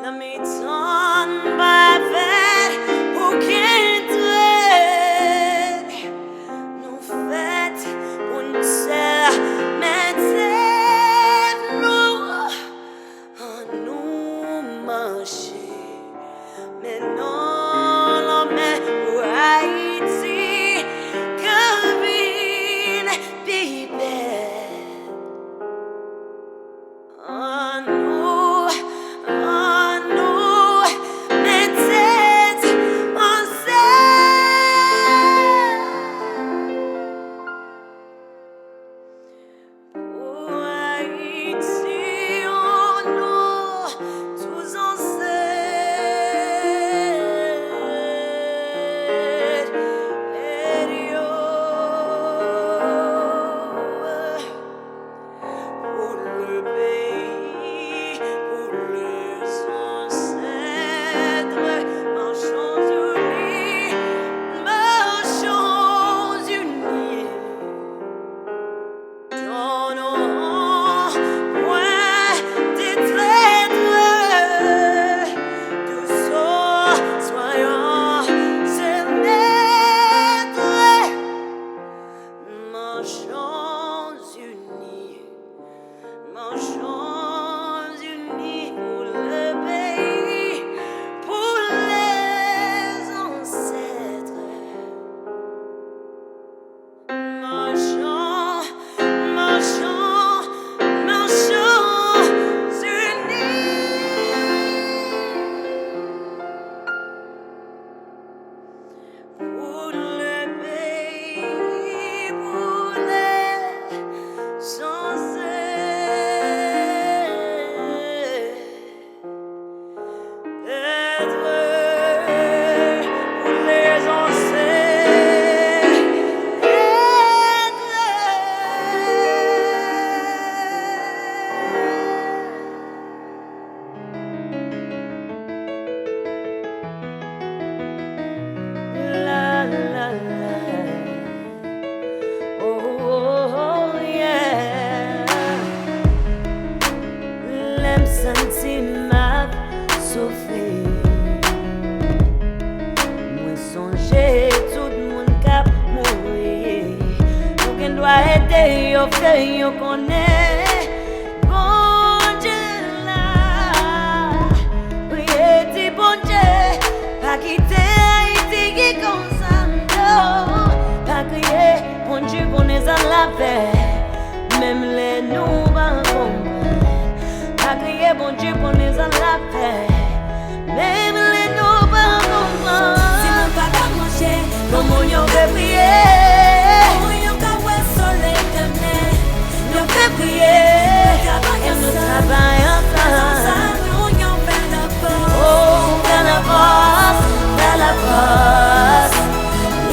La mi-ton va faire pour qu'il traîne. Nous faites une seule nous marcher. Mais non, l'homme pour Haïti, Calvin, Pipette. Nous, mettez en scène. Pour Haïti, nous, tous en pour le pays, pour les ancêtres, marchons unis, marchons unis. Donnons point des traîtres, tous soyons ses maîtres, marchons unis. Marchons unis pour le pays, pour les ancêtres. Marchons, marchons, marchons unis. Pour le pays, pour les ancêtres. La la la, oh yeah. L'aime sentir ma souffrir. Moi songer tout le monde cap mourir. Nous qu'on doit aider yo fait yo connaît. Bon Dieu là, priez ti bon Dieu, pas quitter Haïti qui comme ça non. Pas crier bon Dieu qu'on est en la paix, même les nous pas comprendre. Pas crier bon Dieu qu'on est en la paix, même les nous pas comprendre. Si mon pas qu'à manger, Comment on fait prier? comment yon ka wè soleil demain? On fait prier et nous travaillons ensemble. Nous yon fait la porte. Oh, vers la force, vers la force.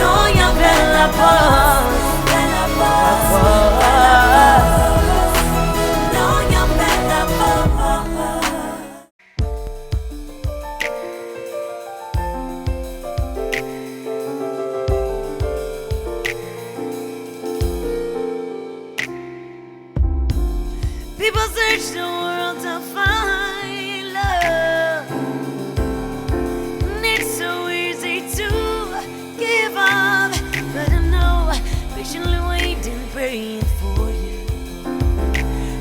Non, y a vers la force, Fait la la porte. force. Non yon fait la porte. People search the world to find love. And it's so easy to give up, but I know patiently waiting, praying for you.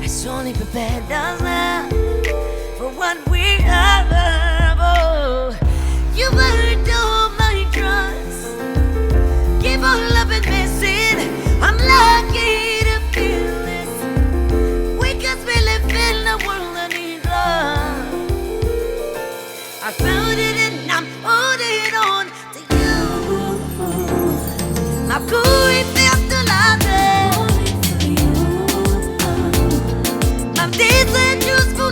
I slowly prepared us now for what we have. Oh, you burned all my trust. Keep on loving, missing. I'm lucky to feel this. We can really feel the world that needs love. I found it and I'm holding on to you. Ma couille perte la tête. Ma tête est juste pour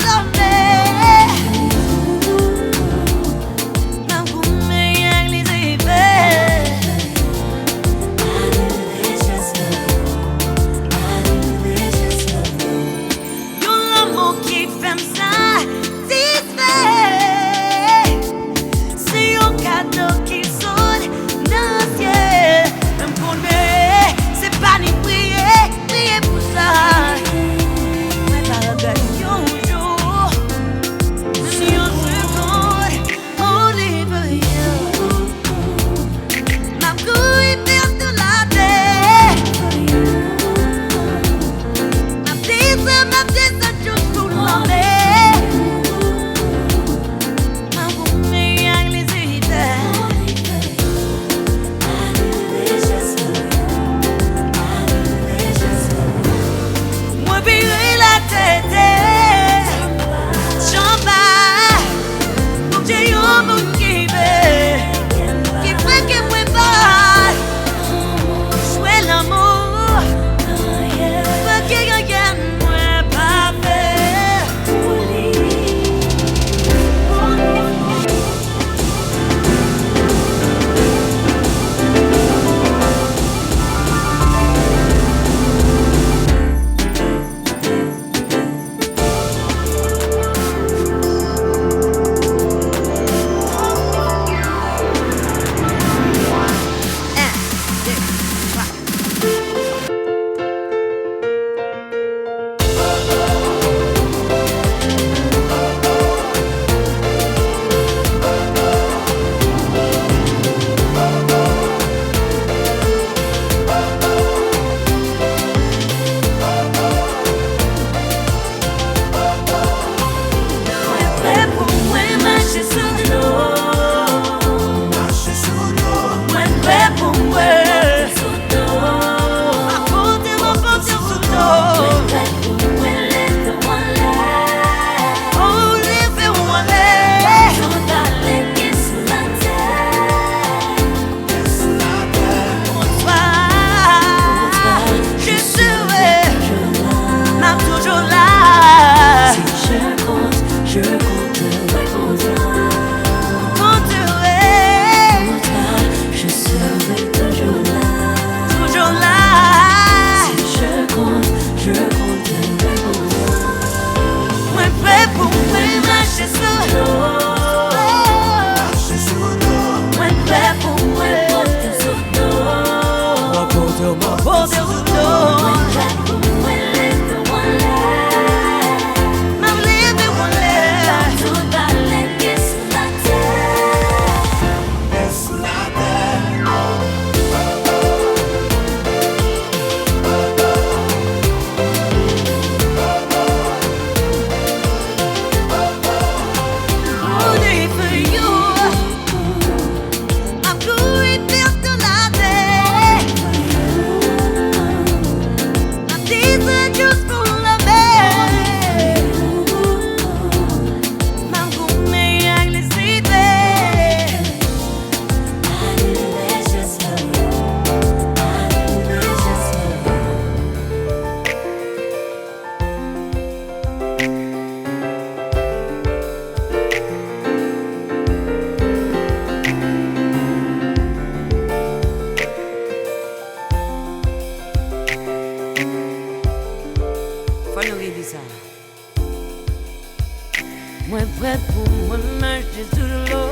What mercy to the Lord.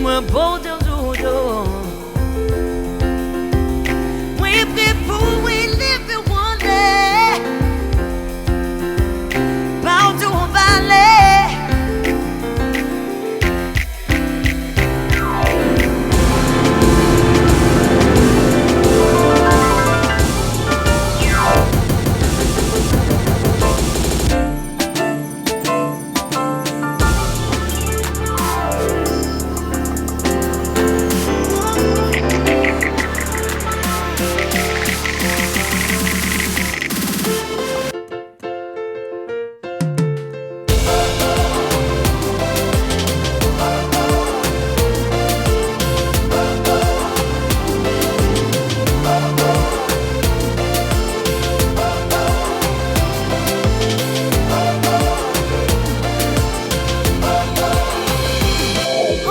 We're both of we people we live in one day. Bound to a valley.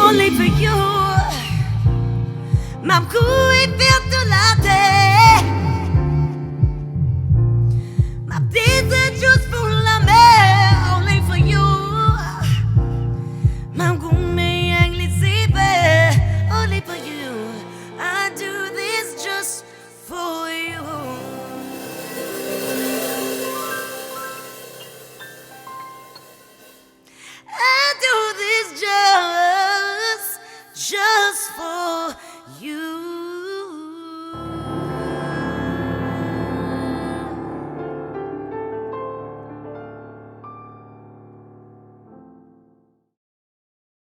Only for you, ma couille perdue la terre. Ma petite juste pour la mer. Only for you, ma gourmet anglicisé. Only for you, I do this just for you. I do this just for you.